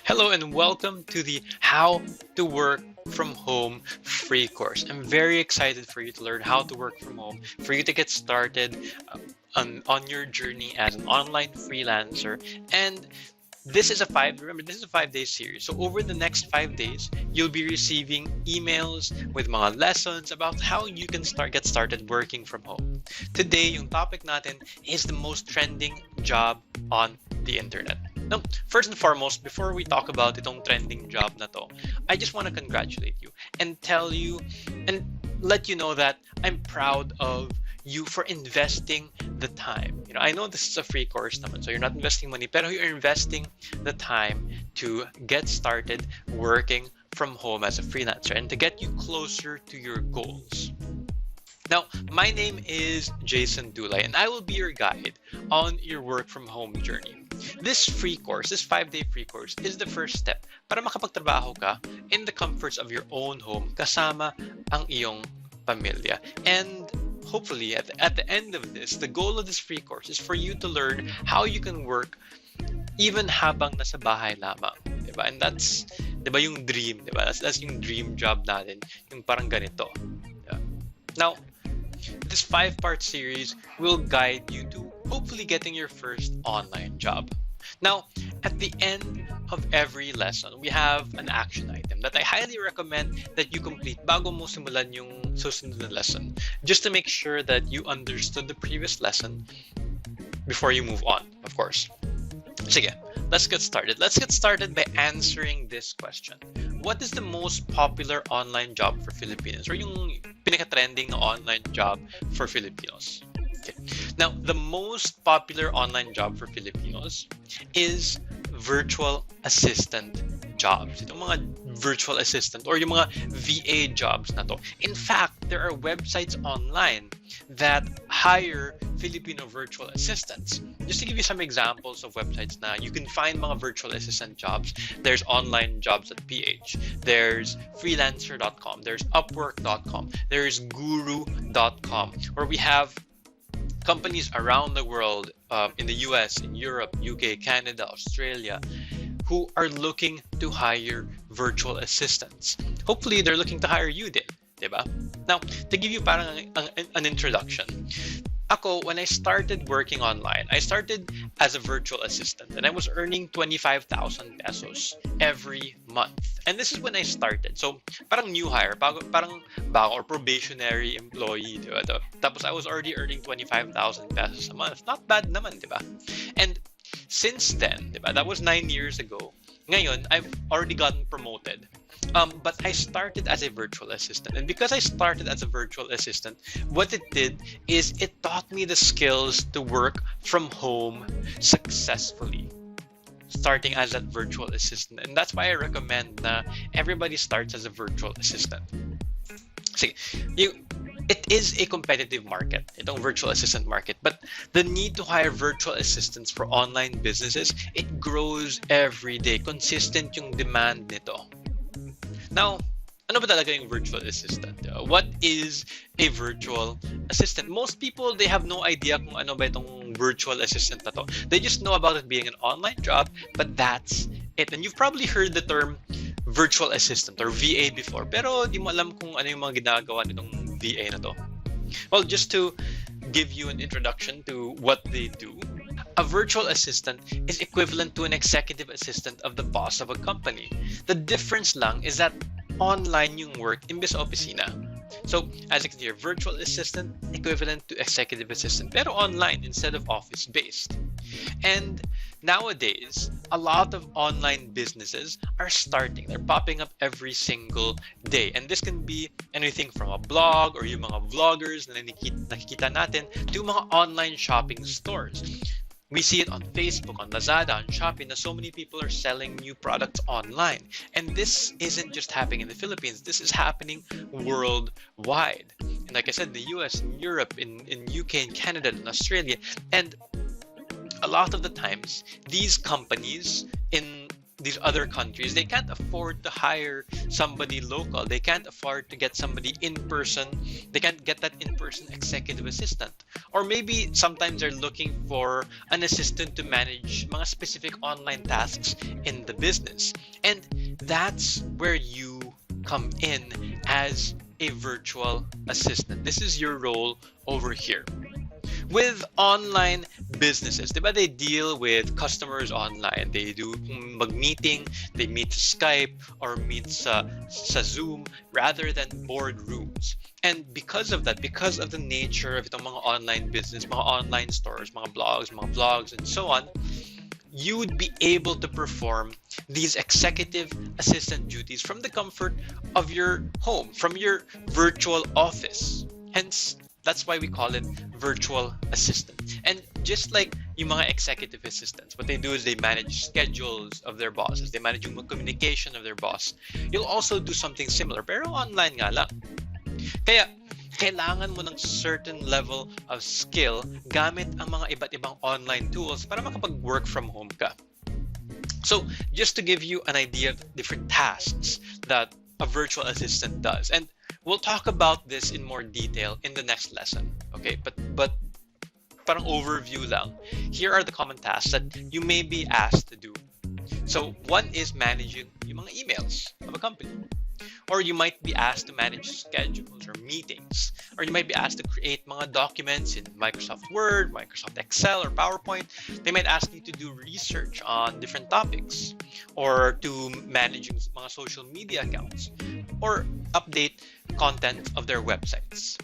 Hello and welcome to the How to Work from Home free course. I'm very excited for you to learn how to work from home, for you to get started on your journey as an online freelancer. And this is a 5-day series. So over the next 5 days, you'll be receiving emails with mga lessons about how you can get started working from home. Today, yung topic natin is the most trending job on the internet. Now, first and foremost, before we talk about itong trending job na to, I just want to congratulate you and tell you and let you know that I'm proud of you for investing the time. I know this is a free course naman, so you're not investing money, pero you're investing the time to get started working from home as a freelancer and to get you closer to your goals. Now, my name is Jason Dulay, and I will be your guide on your work from home journey. This free course, this 5-day free course, is the first step para makapagtrabaho ka in the comforts of your own home kasama ang iyong pamilya. And hopefully, at the end of this, the goal of this free course is for you to learn how you can work even habang nasa bahay lamang. Diba? And that's, diba, yung dream, diba? That's yung dream job natin, yung parang ganito. Yeah. Now, this 5-part series will guide you to hopefully getting your first online job. Now, at the end of every lesson, we have an action item that I highly recommend that you complete bago mo simulan yung susunod na lesson, just to make sure that you understood the previous lesson before you move on, of course. Sige, let's get started. Let's get started by answering this question. What is the most popular online job for Filipinos? Or yung pinaka-trending na online job for Filipinos? Okay. Now, the most popular online job for Filipinos is virtual assistant jobs. Itong mga virtual assistant or yung mga VA jobs na to. In fact, there are websites online that hire Filipino virtual assistants. Just to give you some examples of websites na you can find mga virtual assistant jobs, there's online jobs at PH, there's freelancer.com, there's upwork.com, there's guru.com, where we have companies around the world, in the US, in Europe, UK, Canada, Australia, who are looking to hire virtual assistants. Hopefully, they're looking to hire you din, diba? Now, to give you parang an introduction, ako, when I started working online, I started as a virtual assistant and I was earning 25,000 pesos every month. And this is when I started. So, parang new hire, parang bago or probationary employee, diba? Tapos I was already earning 25,000 pesos a month. Not bad naman, diba? And since then, diba, that was 9 years ago. Ngayon, I've already gotten promoted. But I started as a virtual assistant. And because I started as a virtual assistant, what it did is it taught me the skills to work from home successfully, starting as that virtual assistant. And that's why I recommend na everybody starts as a virtual assistant. See, it is a competitive market, itong virtual assistant market, but the need to hire virtual assistants for online businesses, it grows every day. Consistent yung demand nito. Now, ano ba talaga yung virtual assistant? What is a virtual assistant? Most people, they have no idea kung ano ba itong virtual assistant na to. They just know about it being an online job, but that's it. And you've probably heard the term virtual assistant or VA before, pero di mo alam kung ano yung mga ginagawa nitong VA na to. Well, just to give you an introduction to what they do, a virtual assistant is equivalent to an executive assistant of the boss of a company. The difference lang is that online yung work imbes opisina. So, as you can hear, virtual assistant equivalent to executive assistant, pero online instead of office-based. And nowadays, a lot of online businesses are starting. They're popping up every single day. And this can be anything from a blog or yung mga vloggers na nakikita natin to mga online shopping stores. We see it on Facebook, on Lazada, on Shopee, na so many people are selling new products online. And this isn't just happening in the Philippines. This is happening worldwide. And like I said, the US, in Europe, in UK, in Canada, in Australia. And a lot of the times, these companies in these other countries, they can't afford to hire somebody local. They can't afford to get somebody in person. They can't get that in-person executive assistant. Or maybe sometimes they're looking for an assistant to manage mga specific online tasks in the business. And that's where you come in as a virtual assistant. This is your role over here. With online businesses, diba, they deal with customers online. They do mag-meeting, they meet sa Skype or meet sa Zoom rather than boardrooms. And because of that, because of the nature of itong mga online business, mga online stores, mga vlogs, and so on, you would be able to perform these executive assistant duties from the comfort of your home, from your virtual office. Hence, that's why we call it virtual assistant. And just like yung mga executive assistants, what they do is they manage schedules of their bosses. They manage yung communication of their boss. You'll also do something similar, pero online nga lang. Kaya, kailangan mo ng certain level of skill gamit ang mga iba't ibang online tools para makapag-work from home ka. So, just to give you an idea of different tasks that a virtual assistant does. And we'll talk about this in more detail in the next lesson. Okay, but parang overview lang. Here are the common tasks that you may be asked to do. So, one is managing yung mga emails of a company. Or you might be asked to manage schedules or meetings. Or you might be asked to create mga documents in Microsoft Word, Microsoft Excel, or PowerPoint. They might ask you to do research on different topics. Or to manage mga social media accounts. Or update content of their websites.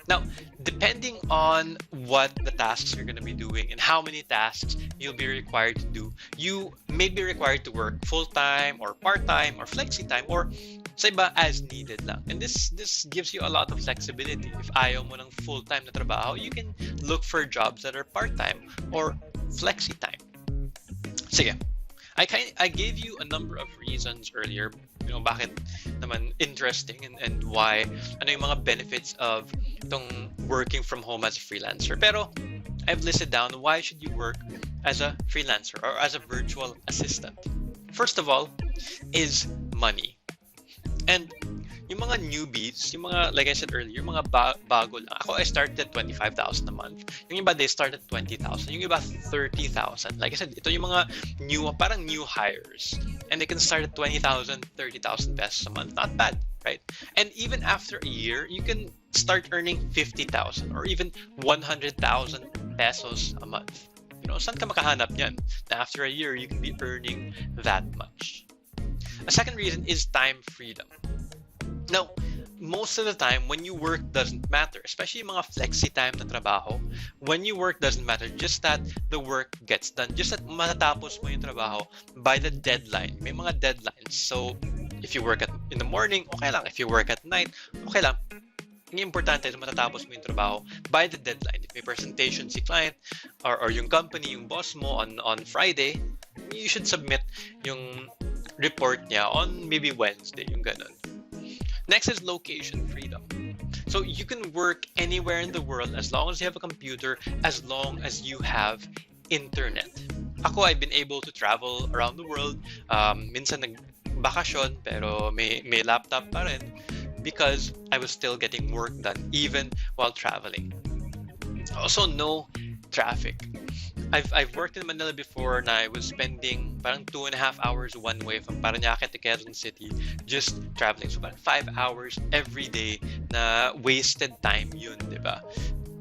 Now, depending on what the tasks you're going to be doing and how many tasks you'll be required to do, you may be required to work full-time or part-time or flexi-time or sa iba as needed lang. And this gives you a lot of flexibility. If ayaw mo ng full-time na trabaho, you can look for jobs that are part-time or flexi-time. Sige. I gave you a number of reasons earlier, bakit naman interesting and why, ano yung mga benefits of itong working from home as a freelancer. Pero I've listed down why should you work as a freelancer or as a virtual assistant. First of all is money. And yung mga newbies, yung mga, like I said earlier, yung mga bago lang. Ako, I started at 25,000 a month. Yung iba, they start at 20,000. Yung iba, 30,000. Like I said, ito yung mga parang new hires. And they can start at 20,000, 30,000 pesos a month. Not bad, right? And even after a year, you can start earning 50,000 or even 100,000 pesos a month. Saan ka makahanap yan? Na after a year, you can be earning that much. A second reason is time freedom. Now, most of the time, when you work doesn't matter, especially yung mga flexi-time na trabaho, when you work doesn't matter, just that the work gets done, just that matatapos mo yung trabaho by the deadline. May mga deadlines. So, if you work in the morning, okay lang. If you work at night, okay lang. Ang importante is matatapos mo yung trabaho by the deadline. If may presentation si client or yung company, yung boss mo on Friday, you should submit yung report niya on maybe Wednesday, yung ganun. Next is location freedom. So you can work anywhere in the world as long as you have a computer, as long as you have internet. Ako, I've been able to travel around the world. Minsan nagbakasyon, pero may laptop pa rin because I was still getting work done even while traveling. Also, no traffic. I've worked in Manila before na I was spending parang 2.5 hours one way from Parañaque to Quezon City just traveling. So parang 5 hours every day na wasted time yun, di ba?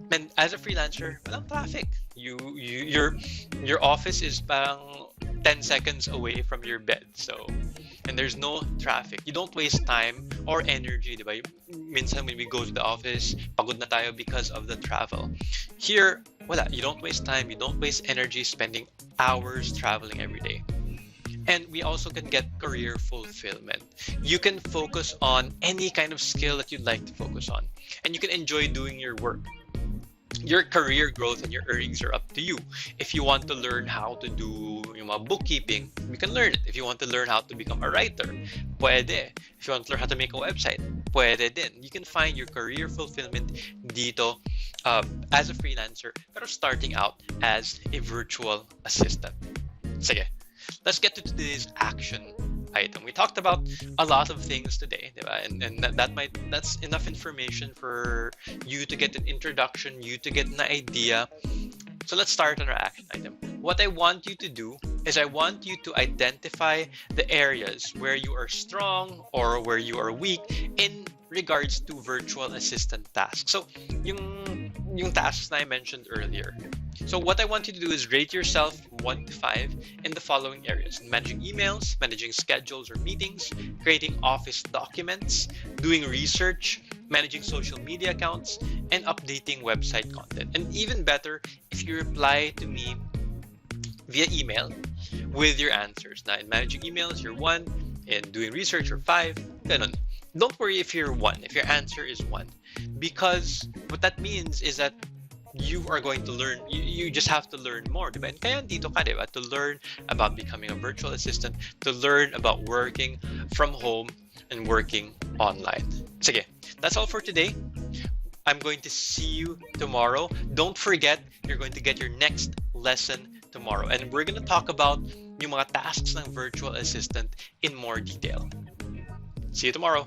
And as a freelancer, walang traffic. Your office is parang 10 seconds away from your bed. So, and there's no traffic. You don't waste time or energy, di ba? Minsan when we go to the office, pagod na tayo because of the travel. Here, wala. You don't waste time. You don't waste energy spending hours traveling every day. And we also can get career fulfillment. You can focus on any kind of skill that you'd like to focus on. And you can enjoy doing your work. Your career growth and your earnings are up to you. If you want to learn how to do yung mga bookkeeping, you can learn it. If you want to learn how to become a writer, pwede. If you want to learn how to make a website, pwede din. You can find your career fulfillment dito as a freelancer, pero starting out as a virtual assistant. Sige, let's get to today's action item. We talked about a lot of things today, diba? And that's enough information for you to get an introduction, you to get an idea. So let's start on our action item. What I want you to do is I want you to identify the areas where you are strong or where you are weak in regards to virtual assistant tasks. So yung tasks that I mentioned earlier. So what I want you to do is rate yourself 1 to 5 in the following areas: managing emails, managing schedules or meetings, creating office documents, doing research, managing social media accounts, and updating website content. And even better, if you reply to me via email with your answers. Now, in managing emails, you're 1. In doing research, you're 5. Ganun. Don't worry if you're 1, if your answer is 1. Because what that means is that you are going to learn, you just have to learn more, diba? And kaya dito ka, diba? To learn about becoming a virtual assistant, to learn about working from home and working online. Sige, that's all for today. I'm going to see you tomorrow. Don't forget, you're going to get your next lesson tomorrow. And we're going to talk about yung mga tasks ng virtual assistant in more detail. See you tomorrow.